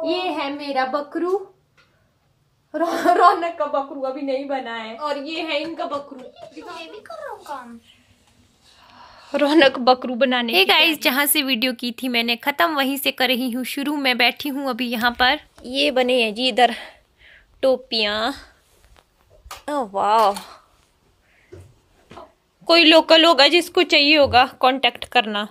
ये है मेरा बकरू, रौनक का बकरू अभी नहीं बना है, और ये है इनका बकरू। ये भी कर रहा हूँ काम। रौनक बकरू बनाने। हे गाइस, जहाँ से वीडियो की थी मैंने खत्म वहीं से कर रही हूँ शुरू। मैं बैठी हूँ अभी यहाँ पर। ये बने हैं जी इधर टोपियाँ। वाह, कोई लोकल होगा जिसको चाहिए होगा कांटेक्ट करना।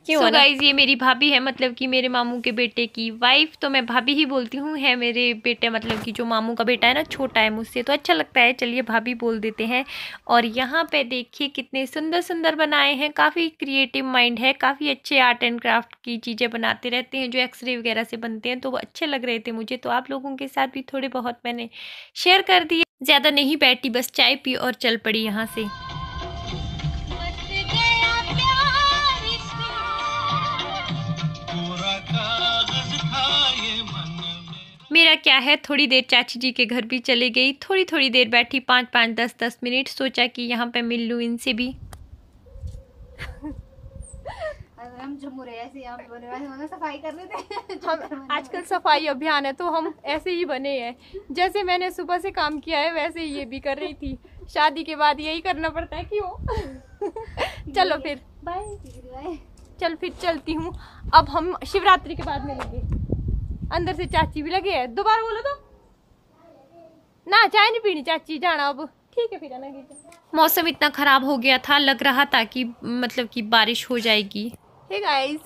क्यों गाइस, ये मेरी भाभी है, मतलब कि मेरे मामू के बेटे की वाइफ। तो मैं भाभी ही बोलती हूँ। है मेरे बेटे, मतलब कि जो मामू का बेटा है ना, छोटा है मुझसे तो अच्छा लगता है, चलिए भाभी बोल देते हैं। और यहाँ पे देखिए कितने सुंदर सुंदर बनाए हैं। काफ़ी क्रिएटिव माइंड है, काफ़ी अच्छे आर्ट एंड क्राफ्ट की चीज़ें बनाते रहते हैं जो एक्सरे वगैरह से बनते हैं, तो वो अच्छे लग रहे थे मुझे। तो आप लोगों के साथ भी थोड़े बहुत मैंने शेयर कर दिए। ज़्यादा नहीं बैठी, बस चाय पी और चल पड़ी यहाँ से। मेरा क्या है, थोड़ी देर चाची जी के घर भी चले गई, थोड़ी थोड़ी देर बैठी, 5-5 10-10 मिनट, सोचा कि यहाँ पे मिल लूँ इनसे भी। हम सफाई कर रहे थे। हम आजकल सफाई अभियान है तो हम ऐसे ही बने हैं। जैसे मैंने सुबह से काम किया है वैसे ही ये भी कर रही थी। शादी के बाद यही करना पड़ता है, क्यों? चलो फिर बाय। चल फिर चलती हूँ। अब हम शिवरात्रि के बाद मिलेंगे। अंदर से चाची भी लगे है। दोबारा बोलो तो ना, चाय नहीं पीनी चाची, जाना अब। ठीक है फिर आना। मौसम इतना खराब हो गया था, लग रहा था कि मतलब कि बारिश हो जाएगी। हे गाइस,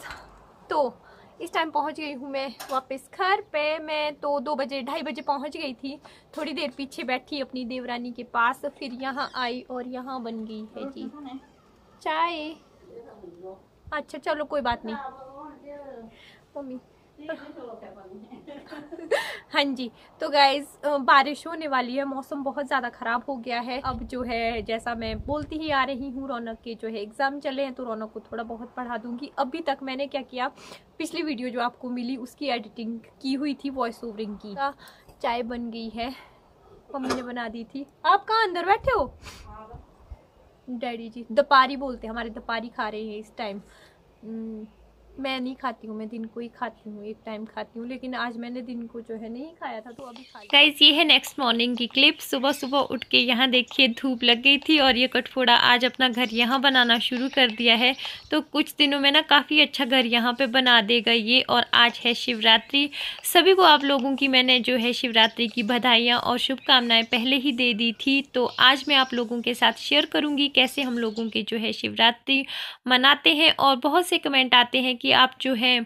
तो इस टाइम पहुंच गई हूँ मैं वापस घर पे। मैं तो 2 बजे 2:30 बजे पहुंच गई थी। थोड़ी देर पीछे बैठी अपनी देवरानी के पास, फिर यहाँ आई और यहाँ बन गई है जी चाय। अच्छा चलो कोई बात नहीं मम्मी। हाँ जी, तो गाइज बारिश होने वाली है, मौसम बहुत ज़्यादा ख़राब हो गया है। अब जो है, जैसा मैं बोलती ही आ रही हूँ, रौनक के जो है एग्ज़ाम चले हैं तो रौनक को थोड़ा बहुत पढ़ा दूंगी। अभी तक मैंने क्या किया, पिछली वीडियो जो आपको मिली उसकी एडिटिंग की हुई थी, वॉइस ओवरिंग की। चाय बन गई है, मम्मी ने बना दी थी। आप कहाँ अंदर बैठे हो? डैडी जी दोपहरी बोलते हैं, हमारे दोपहरी खा रहे हैं इस टाइम। मैं नहीं खाती हूँ, मैं दिन को ही खाती हूँ, एक टाइम खाती हूँ, लेकिन आज मैंने दिन को जो है नहीं खाया था तो अभी खा लिया। गाइस, ये है नेक्स्ट मॉर्निंग की क्लिप। सुबह सुबह उठ के यहाँ देखिए धूप लग गई थी और ये कटफोड़ा आज अपना घर यहाँ बनाना शुरू कर दिया है। तो कुछ दिनों में ना काफ़ी अच्छा घर यहाँ पे बना देगा ये। और आज है शिवरात्रि। सभी को आप लोगों की मैंने जो है शिवरात्रि की बधाइयाँ और शुभकामनाएँ पहले ही दे दी थी। तो आज मैं आप लोगों के साथ शेयर करूँगी कैसे हम लोगों के जो है शिवरात्रि मनाते हैं। और बहुत से कमेंट आते हैं कि आप जो है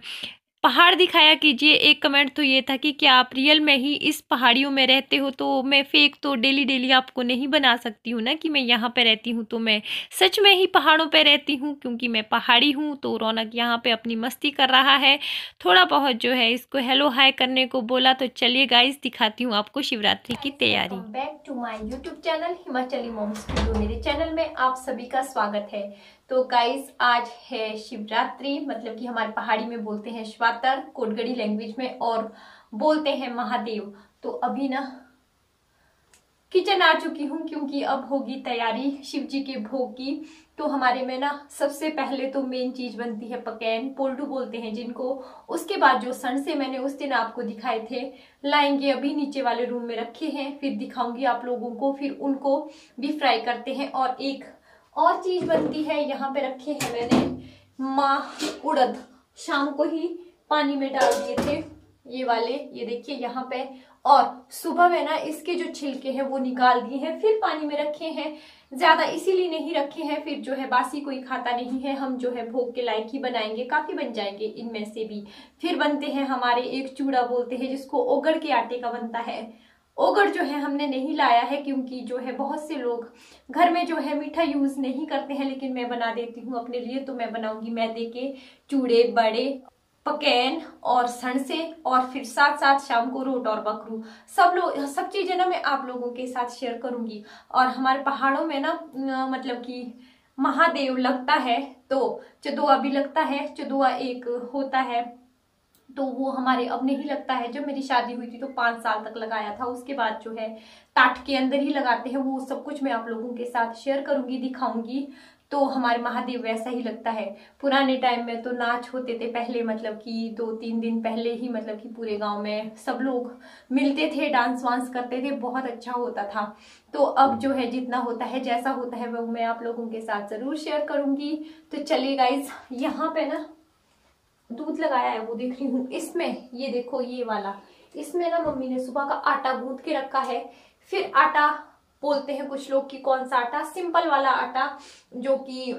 पहाड़ दिखाया कीजिए। एक कमेंट तो ये था कि क्या आप रियल में ही इस पहाड़ियों में रहते हो? तो मैं फेक तो डेली डेली आपको नहीं बना सकती हूँ ना कि मैं यहाँ पे रहती हूँ। तो मैं सच में ही पहाड़ों पे रहती हूँ क्योंकि मैं पहाड़ी हूँ। तो रौनक यहाँ पे अपनी मस्ती कर रहा है, थोड़ा बहुत जो है इसको हेलो हाय करने को बोला। तो चलिए गाइस, दिखाती हूँ आपको शिवरात्रि की तैयारी। Back to my YouTube channel Himachali Mom Studio. मेरे चैनल में आप सभी का स्वागत है। तो गाइस, आज है शिवरात्रि, मतलब कि हमारे पहाड़ी में बोलते हैं श्वातर, कोटगढ़ी लैंग्वेज में, और बोलते हैं महादेव। तो अभी ना किचन आ चुकी हूँ क्योंकि अब होगी तैयारी शिव जी के भोग की। तो हमारे में ना सबसे पहले तो मेन चीज बनती है पकैन, पोल्टू बोलते हैं जिनको। उसके बाद जो सन से मैंने उस दिन आपको दिखाए थे, लाएंगे अभी नीचे वाले रूम में रखे हैं, फिर दिखाऊंगी आप लोगों को। फिर उनको भी फ्राई करते हैं। और एक और चीज बनती है, यहाँ पे रखे हैं मैंने उड़द, शाम को ही पानी में डाल दिए थे ये वाले, ये देखिए यहाँ पे। और सुबह में ना इसके जो छिलके हैं वो निकाल दिए हैं, फिर पानी में रखे हैं। ज्यादा इसीलिए नहीं रखे हैं, फिर जो है बासी कोई खाता नहीं है, हम जो है भोग के लायक ही बनाएंगे, काफी बन जाएंगे इनमें से भी। फिर बनते हैं हमारे एक चूड़ा बोलते हैं जिसको ओगड़ के आटे का बनता है। ओगड़ जो है हमने नहीं लाया है क्योंकि जो है बहुत से लोग घर में जो है मीठा यूज नहीं करते हैं, लेकिन मैं बना देती हूँ अपने लिए। तो मैं बनाऊंगी मैदे के चूड़े, बड़े, पकैन और सणसे, और फिर साथ साथ शाम को रोट और बकरू। सब चीजें ना मैं आप लोगों के साथ शेयर करूंगी। और हमारे पहाड़ों में ना मतलब कि महादेव लगता है, तो चंदुआ भी लगता है। चंदुआ एक होता है तो वो हमारे अब नहीं लगता है। जब मेरी शादी हुई थी तो 5 साल तक लगाया था, उसके बाद जो है ताट के अंदर ही लगाते हैं। वो सब कुछ मैं आप लोगों के साथ शेयर करूंगी, दिखाऊंगी। तो हमारे महादेव वैसा ही लगता है। पुराने टाइम में तो नाच होते थे पहले, मतलब कि 2-3 दिन पहले ही मतलब कि पूरे गांव में सब लोग मिलते थे, डांस वांस करते थे, बहुत अच्छा होता था। तो अब जो है जितना होता है जैसा होता है वो मैं आप लोगों के साथ जरूर शेयर करूंगी। तो चलिए गाइज, यहाँ पे ना दूध लगाया है वो देख रही हूँ, इसमें ये देखो ये वाला, इसमें ना मम्मी ने सुबह का आटा गूंथ के रखा है। फिर आटा बोलते हैं कुछ लोग कि कौन सा आटा, सिंपल वाला आटा जो कि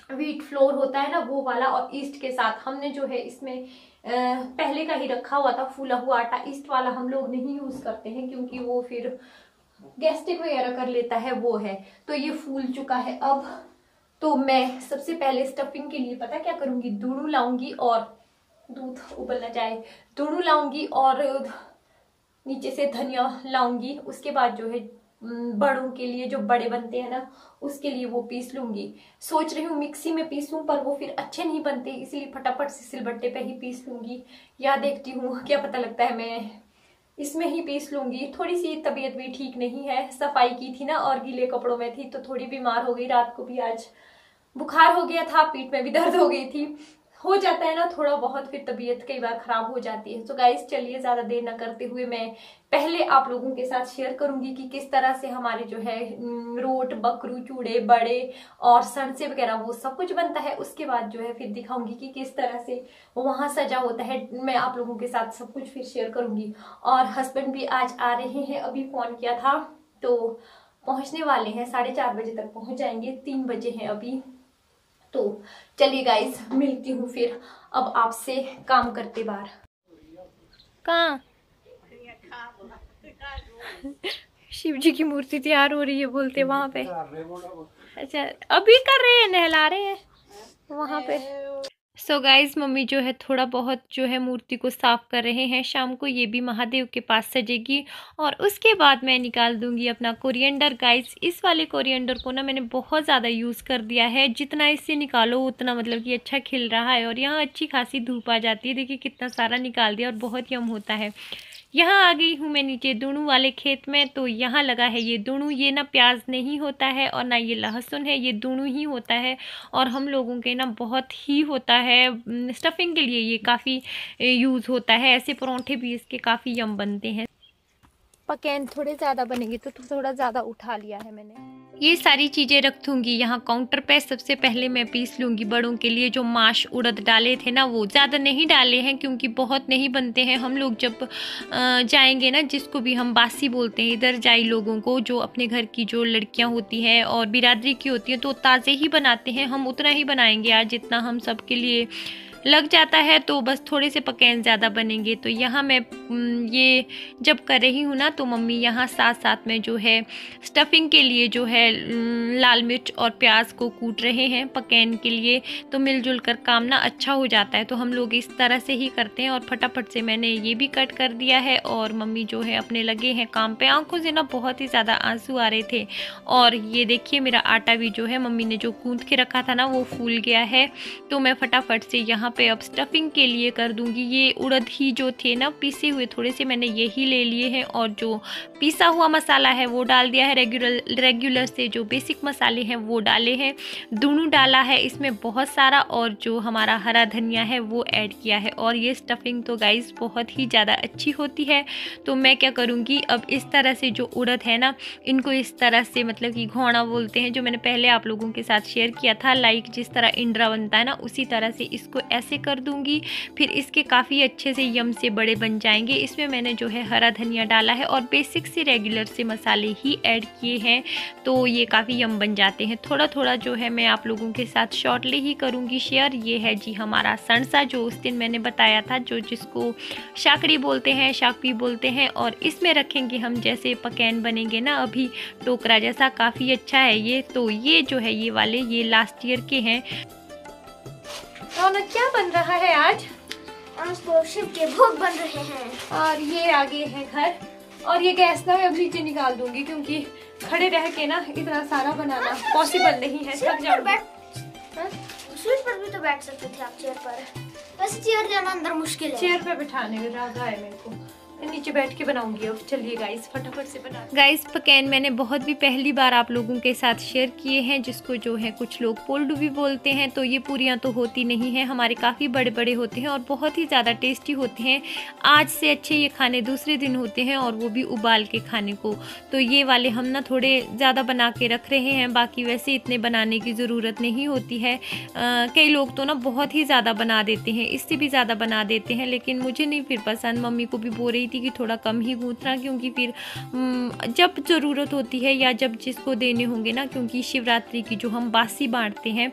व्हीट फ्लोर होता है ना वो वाला, और ईस्ट के साथ हमने जो है इसमें पहले का ही रखा हुआ था फूला हुआ आटा। ईस्ट वाला हम लोग नहीं यूज करते हैं क्योंकि वो फिर गैस्ट्रिक वगैरह कर लेता है, वो है। तो ये फूल चुका है अब। तो मैं सबसे पहले स्टफिंग के लिए पता क्या करूंगी, दूध लाऊंगी और दूध उबल ना जाए, दूध लाऊंगी और नीचे से धनिया लाऊंगी। उसके बाद जो है बड़ों के लिए जो बड़े बनते हैं ना उसके लिए वो पीस लूंगी। सोच रही हूँ मिक्सी में पीसूं पर वो फिर अच्छे नहीं बनते, इसलिए फटाफट से सिलबट्टे पे ही पीस लूंगी, या देखती हूँ क्या पता लगता है मैं इसमें ही पीस लूंगी। थोड़ी सी तबीयत भी ठीक नहीं है, सफाई की थी ना और गीले कपड़ों में थी तो थोड़ी बीमार हो गई। रात को भी आज बुखार हो गया था, पीठ में भी दर्द हो गई थी, हो जाता है ना थोड़ा बहुत, फिर तबीयत कई बार खराब हो जाती है। तो गाइस चलिए ज्यादा देर न करते हुए मैं पहले आप लोगों के साथ शेयर करूंगी कि किस तरह से हमारे जो है रोट, बकरू, चूड़े, बड़े और सणसे वगैरह वो सब कुछ बनता है। उसके बाद जो है फिर दिखाऊंगी कि किस तरह से वहां सजा होता है। मैं आप लोगों के साथ सब कुछ फिर शेयर करूंगी। और हस्बैंड भी आज आ रहे हैं, अभी फोन किया था तो पहुंचने वाले हैं, 4:30 बजे तक पहुंच जाएंगे, 3 बजे हैं अभी। तो चलिए गाइस मिलती हूँ फिर अब आपसे काम करते बार। कहाँ शिव जी की मूर्ति तैयार हो रही है बोलते वहां पे। अच्छा अभी कर रहे हैं, नहला रहे हैं वहां पे। सो गाइज मम्मी जो है थोड़ा बहुत जो है मूर्ति को साफ कर रहे हैं। शाम को ये भी महादेव के पास सजेगी और उसके बाद मैं निकाल दूंगी अपना कोरिएंडर। गाइज इस वाले कोरिएंडर को ना मैंने बहुत ज़्यादा यूज़ कर दिया है, जितना इससे निकालो उतना मतलब कि अच्छा खिल रहा है। और यहाँ अच्छी खासी धूप आ जाती है, देखिए कितना सारा निकाल दिया और बहुत यम होता है। यहाँ आ गई हूँ मैं नीचे दूणू वाले खेत में। तो यहाँ लगा है ये दूणू, ये ना प्याज नहीं होता है और ना ये लहसुन है, ये दूणू ही होता है। और हम लोगों के ना बहुत ही होता है स्टफिंग के लिए, ये काफ़ी यूज़ होता है। ऐसे परोंठे भी इसके काफ़ी यम बनते हैं। पकैन थोड़े ज़्यादा बनेंगे तो थोड़ा ज़्यादा उठा लिया है मैंने। ये सारी चीज़ें रख दूँगी यहाँ काउंटर पे। सबसे पहले मैं पीस लूँगी बड़ों के लिए जो माश उड़द डाले थे ना, वो ज़्यादा नहीं डाले हैं क्योंकि बहुत नहीं बनते हैं। हम लोग जब जाएंगे ना, जिसको भी हम बासी बोलते हैं इधर जाई लोगों को, जो अपने घर की जो लड़कियाँ होती हैं और बिरादरी की होती हैं, तो ताज़े ही बनाते हैं। हम उतना ही बनाएंगे आज जितना हम सबके लिए लग जाता है, तो बस थोड़े से पकैन ज़्यादा बनेंगे। तो यहाँ मैं ये जब कर रही हूँ ना, तो मम्मी यहाँ साथ साथ में जो है स्टफिंग के लिए जो है लाल मिर्च और प्याज को कूट रहे हैं पकैन के लिए। तो मिलजुल कर काम ना अच्छा हो जाता है। तो हम लोग इस तरह से ही करते हैं। और फटाफट से मैंने ये भी कट कर दिया है और मम्मी जो है अपने लगे हैं काम पे। आंखों से ना बहुत ही ज़्यादा आंसू आ रहे थे। और ये देखिए मेरा आटा भी जो है मम्मी ने जो गूंथ के रखा था ना, वो फूल गया है। तो मैं फटाफट से यहाँ पे अब स्टफिंग के लिए कर दूंगी। ये उड़द ही जो थे ना पीसे हुए, थोड़े से मैंने यही ले लिए हैं और जो पीसा हुआ मसाला है वो डाल दिया है। रेगुलर से जो बेसिक मसाले हैं वो डाले हैं। दूणू डाला है इसमें बहुत सारा, और जो हमारा हरा धनिया है वो ऐड किया है। और ये स्टफिंग तो गाइस बहुत ही ज़्यादा अच्छी होती है। तो मैं क्या करूँगी, अब इस तरह से जो उड़द है ना, इनको इस तरह से मतलब कि घोड़ा बोलते हैं, जो मैंने पहले आप लोगों के साथ शेयर किया था, लाइक जिस तरह इंडरा बनता है ना, उसी तरह से इसको ऐसे कर दूंगी। फिर इसके काफ़ी अच्छे से यम से बड़े बन जाएंगे। इसमें मैंने जो है हरा धनिया डाला है और बेसिक से रेगुलर से मसाले ही ऐड किए हैं, तो ये काफ़ी यम बन जाते हैं। थोड़ा थोड़ा जो है मैं आप लोगों के साथ शॉर्टली ही करूँगी शेयर। ये है जी हमारा सणसा, जो उस दिन मैंने बताया था, जो जिसको शाकड़ी बोलते हैं, शाकपी बोलते हैं। और इसमें रखेंगे हम जैसे पकैन बनेंगे ना अभी टोकरा जैसा, काफ़ी अच्छा है ये। तो ये जो है ये वाले ये लास्ट ईयर के हैं। रौनक क्या बन रहा है आज? तो शिव के भोग बन रहे हैं। और ये आगे है घर। और ये गैस ना मैं अब नीचे निकाल दूंगी क्योंकि खड़े रह के ना इतना सारा बनाना पॉसिबल नहीं है, थक जाऊंगी। स्विच पर भी तो बैठ सकते थे आप चेयर पर, वैसे चेयर जाना अंदर मुश्किल है। चेयर पे बिठाने में ज्यादा है मेरे को, नीचे बैठ के बनाऊंगी। अब चलिए गाइस फटाफट से बना। गाइस पकैन मैंने बहुत भी पहली बार आप लोगों के साथ शेयर किए हैं, जिसको जो है कुछ लोग पोल्डू भी बोलते हैं। तो ये पूरियां तो होती नहीं है, हमारे काफ़ी बड़े बड़े होते हैं और बहुत ही ज़्यादा टेस्टी होते हैं। आज से अच्छे ये खाने दूसरे दिन होते हैं और वो भी उबाल के खाने को। तो ये वाले हम ना थोड़े ज़्यादा बना के रख रहे हैं, बाकी वैसे इतने बनाने की ज़रूरत नहीं होती है। कई लोग तो ना बहुत ही ज़्यादा बना देते हैं, इससे भी ज़्यादा बना देते हैं, लेकिन मुझे नहीं फिर पसंद। मम्मी को भी बोल रही थी कि थोड़ा कम ही गूंथना, क्योंकि फिर जब ज़रूरत होती है या जब जिसको देने होंगे ना, क्योंकि शिवरात्रि की जो हम बासी बांटते हैं,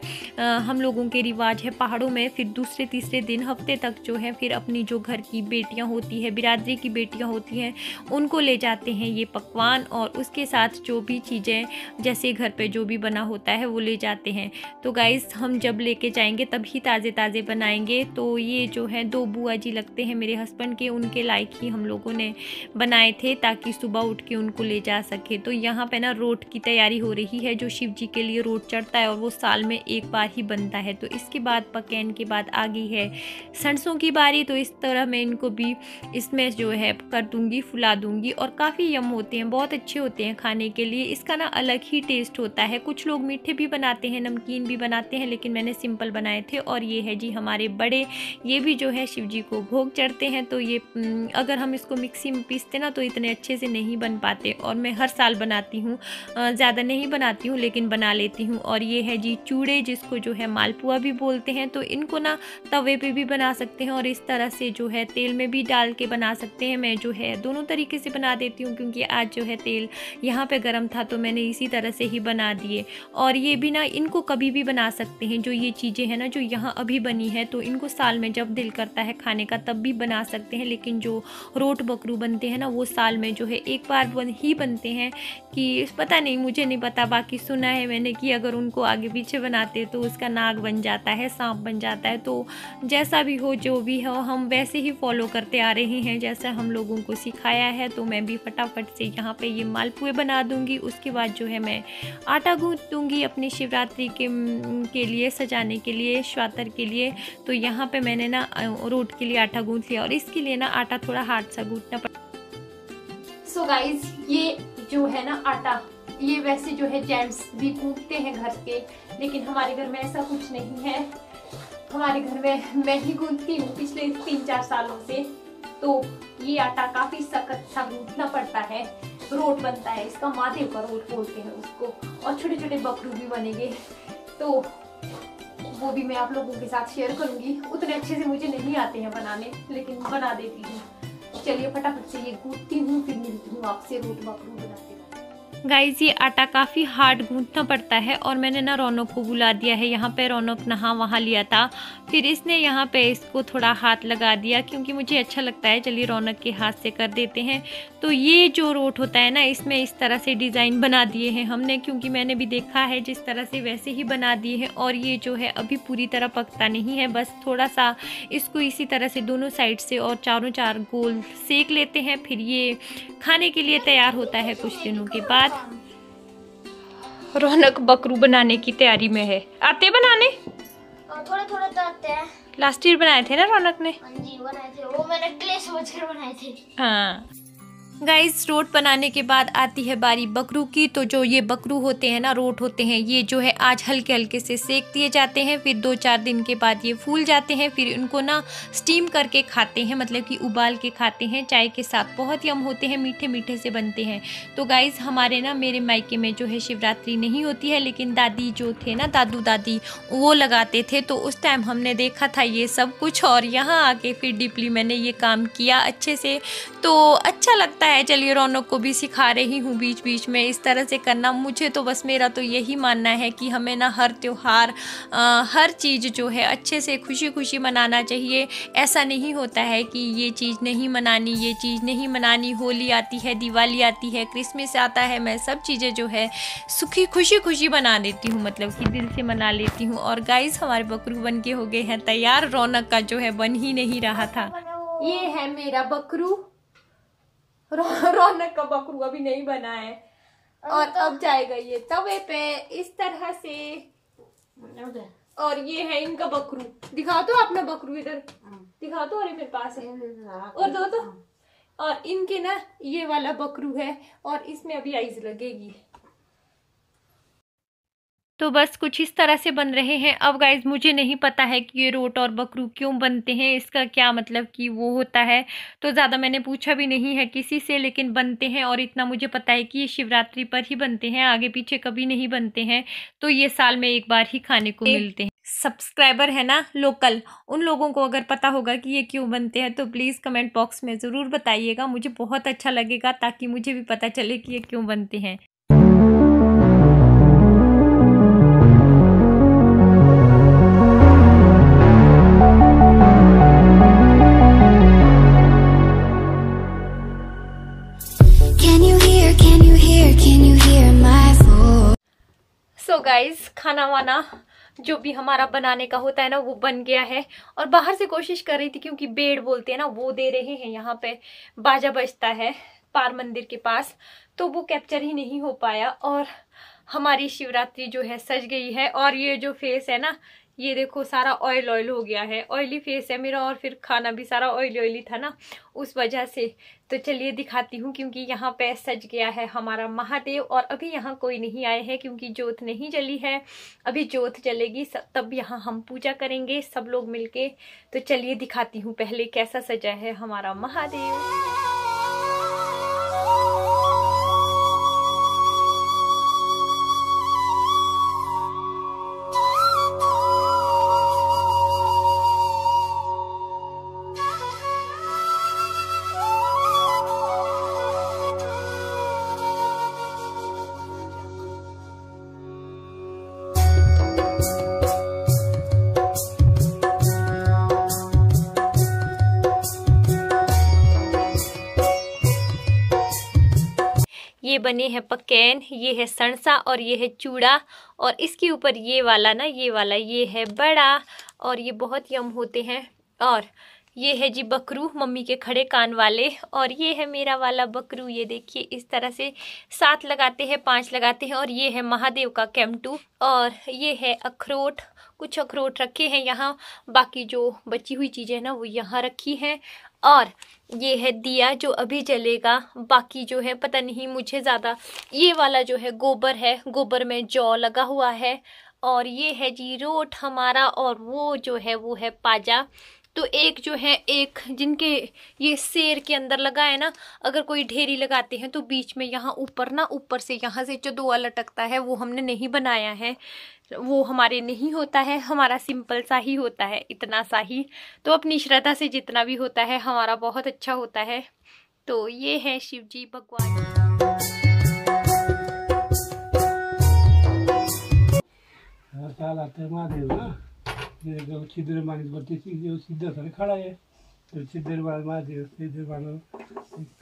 हम लोगों के रिवाज है पहाड़ों में, फिर दूसरे तीसरे दिन हफ्ते तक जो है फिर अपनी जो घर की बेटियां होती है, बिरादरी की बेटियां होती हैं, उनको ले जाते हैं ये पकवान, और उसके साथ जो भी चीज़ें जैसे घर पे जो भी बना होता है वो ले जाते हैं। तो गाइस हम जब लेके जाएंगे तभी ताज़े ताज़े बनाएंगे। तो ये जो है 2 बुआ जी लगते हैं मेरे हस्बैंड के, उनके लायक ही हम लोगों ने बनाए थे ताकि सुबह उठ के उनको ले जा सके। तो यहाँ पे ना रोट की तैयारी हो रही है, जो शिव जी के लिए रोट चढ़ता है और वो साल में एक बार ही बनता है। तो इसके बाद पकैन के बाद आ गई है सरसों की बारी। तो इस तरह मैं इनको भी इसमें जो है कर दूंगी, फुला दूंगी, और काफ़ी यम होते हैं, बहुत अच्छे होते हैं खाने के लिए। इसका ना अलग ही टेस्ट होता है। कुछ लोग मीठे भी बनाते हैं, नमकीन भी बनाते हैं, लेकिन मैंने सिंपल बनाए थे। और ये है जी हमारे बड़े, ये भी जो है शिव जी को भोग चढ़ते हैं। तो ये अगर हम इसको मिक्सी में पीसते ना तो इतने अच्छे से नहीं बन पाते, और मैं हर साल बनाती हूँ, ज़्यादा नहीं बनाती हूँ लेकिन बना लेती हूँ। और ये है जी चूड़े, जिसको जो है मालपुआ भी बोलते हैं। तो इनको ना तवे पे भी बना सकते हैं और इस तरह से जो है तेल में भी डाल के बना सकते हैं। मैं जो है दोनों तरीके से बना देती हूँ, क्योंकि आज जो है तेल यहाँ पे गर्म था तो मैंने इसी तरह से ही बना दिए। और ये भी ना इनको कभी भी बना सकते हैं, जो ये चीज़ें हैं ना जो यहाँ अभी बनी है, तो इनको साल में जब दिल करता है खाने का तब भी बना सकते हैं। लेकिन जो रोट बकरू बनते हैं ना वो साल में जो है एक बार ही बनते हैं, कि पता नहीं, मुझे नहीं पता, बाकी सुना है मैंने कि अगर उनको आगे पीछे बनाते तो उसका नाग बन जाता है, सांप बन जाता है। तो जैसा भी हो, जो भी हो, हम वैसे ही फॉलो करते आ रहे हैं जैसा हम लोगों को सिखाया है। तो मैं भी फटाफट से यहाँ पे ये मालपुए बना दूंगी। उसके बाद जो है मैं आटा गूंथ दूंगी अपनी शिवरात्रि के लिए, सजाने के लिए, श्वातर के लिए। तो यहाँ पे मैंने ना रोट के लिए आटा गूंथ लिया, और इसके लिए ना आटा थोड़ा हार्ड सा गूंथना पड़ता। सो गाइज ये जो है ना आटा, ये वैसे जो है जेंट्स भी गूंथते हैं घर के, लेकिन हमारे घर में ऐसा कुछ नहीं है। हमारे घर में मैं ही गूंथती हूँ पिछले 3-4 सालों से। तो ये आटा काफी सख्त सा गूंथना पड़ता है, रोट बनता है इसका, महादेव का रोट बोलते हैं उसको। और छोटे छोटे बकरू भी बनेंगे, तो वो भी मैं आप लोगों के साथ शेयर करूंगी। उतने अच्छे से मुझे नहीं आते हैं बनाने, लेकिन बना देती हूँ। चलिए फटाफट से ये गूंथती हूँ, फिर मिलती हूँ आपसे रोट बकरू बनाते। गाइज ये आटा काफ़ी हार्ड गूंथना पड़ता है, और मैंने ना रौनक को बुला दिया है। यहाँ पे रौनक नहा वहाँ लिया था, फिर इसने यहाँ पे इसको थोड़ा हाथ लगा दिया, क्योंकि मुझे अच्छा लगता है। चलिए रौनक के हाथ से कर देते हैं। तो ये जो रोट होता है ना, इसमें इस तरह से डिज़ाइन बना दिए हैं हमने, क्योंकि मैंने भी देखा है जिस तरह से वैसे ही बना दिए हैं। और ये जो है अभी पूरी तरह पकता नहीं है, बस थोड़ा सा इसको इसी तरह से दोनों साइड से और चारों चार गोल सेक लेते हैं। फिर ये खाने के लिए तैयार होता है कुछ दिनों के बाद। रौनक बकरू बनाने की तैयारी में है। आते बनाने? थोड़ा थोड़ा तो आते हैं। लास्ट ईयर बनाए थे ना रौनक ने? हाँ जी बनाए थे, वो मैंने क्ले समझकर बनाए थे। हाँ गाइस, रोट बनाने के बाद आती है बारी बकरू की। तो जो ये बकरू होते हैं ना, रोट होते हैं, ये जो है आज हल्के हल्के से सेक दिए जाते हैं। फिर 2-4 दिन के बाद ये फूल जाते हैं। फिर इनको ना स्टीम करके खाते हैं, मतलब कि उबाल के खाते हैं चाय के साथ। बहुत यम होते हैं, मीठे मीठे से बनते हैं। तो गाइस हमारे ना मेरे मायके में जो है शिवरात्रि नहीं होती है, लेकिन दादी जो थे ना, दादू दादी, वो लगाते थे। तो उस टाइम हमने देखा था ये सब कुछ, और यहाँ आके फिर डीपली मैंने ये काम किया अच्छे से। तो अच्छा लगता है। चलिए रौनक को भी सिखा रही हूँ बीच बीच में इस तरह से करना। मुझे तो बस, मेरा तो यही मानना है कि हमें ना हर त्योहार, हर चीज़ जो है अच्छे से खुशी खुशी मनाना चाहिए। ऐसा नहीं होता है कि ये चीज़ नहीं मनानी, ये चीज़ नहीं मनानी। होली आती है, दिवाली आती है, क्रिसमस आता है, मैं सब चीज़ें जो है सुखी खुशी खुशी मना देती हूँ, मतलब कि दिल से मना लेती हूँ। और गाइस हमारे बकरू बन के हो गए हैं तैयार। रौनक का जो है बन ही नहीं रहा था। ये है मेरा बकरू, रौनक का बकरू अभी नहीं बना है, और अब जाएगा ये तवे पे इस तरह से। और ये है इनका बकरू। दिखा दो अपना बकरू, इधर दिखा दो। अरे मेरे पास है, और दो तो और इनके ना ये वाला बकरू है और इसमें अभी आइज लगेगी। तो बस कुछ इस तरह से बन रहे हैं। अब गाइज मुझे नहीं पता है कि ये रोट और बकरू क्यों बनते हैं, इसका क्या मतलब कि वो होता है, तो ज़्यादा मैंने पूछा भी नहीं है किसी से, लेकिन बनते हैं। और इतना मुझे पता है कि ये शिवरात्रि पर ही बनते हैं, आगे पीछे कभी नहीं बनते हैं। तो ये साल में एक बार ही खाने को मिलते हैं। सब्सक्राइबर है ना लोकल, उन लोगों को अगर पता होगा कि ये क्यों बनते हैं तो प्लीज़ कमेंट बॉक्स में ज़रूर बताइएगा, मुझे बहुत अच्छा लगेगा, ताकि मुझे भी पता चले कि ये क्यों बनते हैं। सो गाइज खाना वाना जो भी हमारा बनाने का होता है ना वो बन गया है। और बाहर से कोशिश कर रही थी, क्योंकि बेड़ बोलते हैं ना वो दे रहे हैं, यहाँ पे बाजा बजता है पार मंदिर के पास, तो वो कैप्चर ही नहीं हो पाया। और हमारी शिवरात्रि जो है सज गई है। और ये जो फेस है ना, ये देखो सारा ऑयल ऑयल हो गया है, ऑयली फेस है मेरा, और फिर खाना भी सारा ऑयली ऑयली था ना उस वजह से। तो चलिए दिखाती हूँ, क्योंकि यहाँ पे सज गया है हमारा महादेव। और अभी यहाँ कोई नहीं आए हैं, क्योंकि जोत नहीं जली है, अभी जोत जलेगी तब यहाँ हम पूजा करेंगे सब लोग मिलके। तो चलिए दिखाती हूँ पहले कैसा सजा है हमारा महादेव। ये बने हैं पकैन, ये है सणसा और ये है चूड़ा, और इसके ऊपर ये वाला ना, ये वाला ये है बड़ा, और ये बहुत यम होते हैं। और ये है जी बकरू, मम्मी के खड़े कान वाले, और ये है मेरा वाला बकरू। ये देखिए इस तरह से 7 लगाते हैं, 5 लगाते हैं। और ये है महादेव का कैम्टू, और ये है अखरोट, कुछ अखरोट रखे हैं यहाँ, बाकी जो बची हुई चीज़ें ना वो यहाँ रखी हैं। और ये है दिया जो अभी जलेगा, बाकी जो है पता नहीं मुझे ज़्यादा। ये वाला जो है गोबर है, गोबर में जौ लगा हुआ है। और ये है जी रोट हमारा, और वो जो है वो है पाजा। तो एक जो है, एक जिनके ये शेर के अंदर लगा है ना, अगर कोई ढेरी लगाते हैं तो बीच में यहाँ ऊपर ना, ऊपर से यहाँ से जो दोआ लटकता है वो हमने नहीं बनाया है, वो हमारे नहीं होता है, हमारा सिंपल सा ही होता है, इतना सा ही। तो अपनी श्रद्धा से जितना भी होता है हमारा बहुत अच्छा होता है। तो ये है शिव जी भगवान। महादेव ना छिद्र मानिस सीधा सर खड़ा है, तो छिद्र महादेव सीधे मानो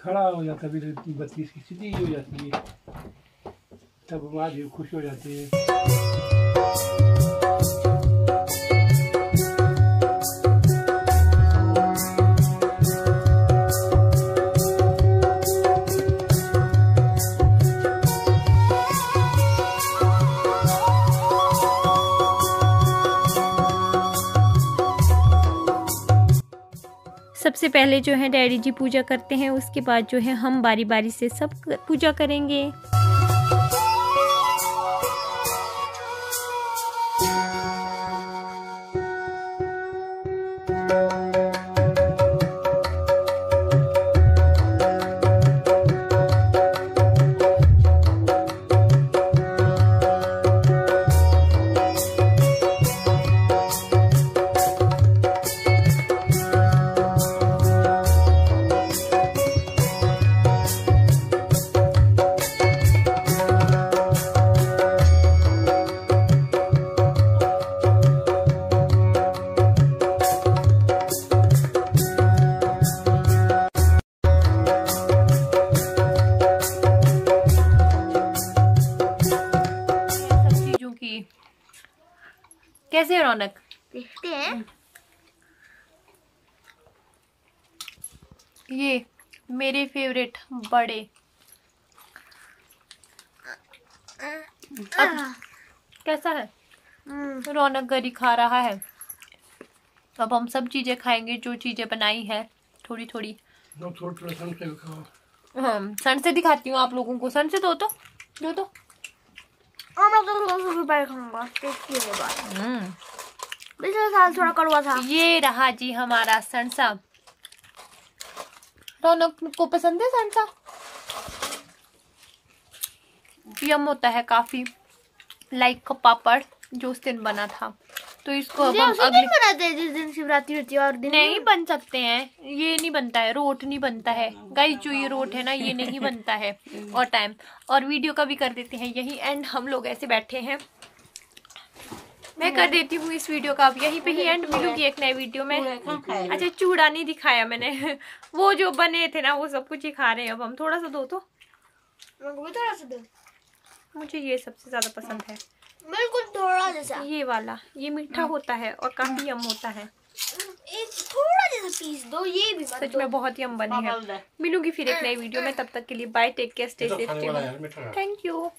खड़ा हो जाता, फिर बत्ती की सीधी हो जाती है, तब महादेव खुश हो जाते हैं। सबसे पहले जो है डैडी जी पूजा करते हैं, उसके बाद जो है हम बारी बारी से सब पूजा करेंगे। कैसे है रौनक? देखते हैं। ये मेरे फेवरेट बड़े। अब कैसा है? रौनक गरी खा रहा है। अब हम सब चीजें खाएंगे जो चीजें बनाई है, थोड़ी थोड़ी थोड़ा थोड़ा सन से खाओ। हाँ सन से दिखाती हूँ आप लोगों को। सन से दो तो मैं तो बार खाऊंगा, टेस्टी है बात। पिछले साल थोड़ा कड़वा था। ये रहा जी हमारा संसा। रौनक को पसंद है संसा? यम होता है काफी, लाइक का पापड़ जो उस दिन बना था। तो इसको अब हम अगले बनाते हैं जिस दिन शिवरात्रि होती है और दिन नहीं बन सकते हैं। ये नहीं बनता है, रोट नहीं बनता है गाइस। जो ये रोट है ना ये नहीं बनता है और टाइम। और वीडियो का भी कर देते हैं यही एंड। हम लोग ऐसे बैठे हैं, मैं कर देती हूँ इस वीडियो का अब यहीं पे ही एंड। मिलूंगी एक नए वीडियो में। अच्छा चूड़ा नहीं दिखाया मैंने वो जो बने थे ना वो सब कुछ ही खा रहे हैं अब हम। थोड़ा सा दो तो, थोड़ा सा दो। मुझे ये सबसे ज्यादा पसंद है, बिल्कुल थोड़ा जैसा। ये वाला। ये मीठा होता है और काफी यम होता है। एक थोड़ा जैसा पीस दो, ये भी मत सच दो। में बहुत यम बनी है। मिलूंगी फिर एक नई वीडियो में, तब तक के लिए bye, take care, stay safe, thank you.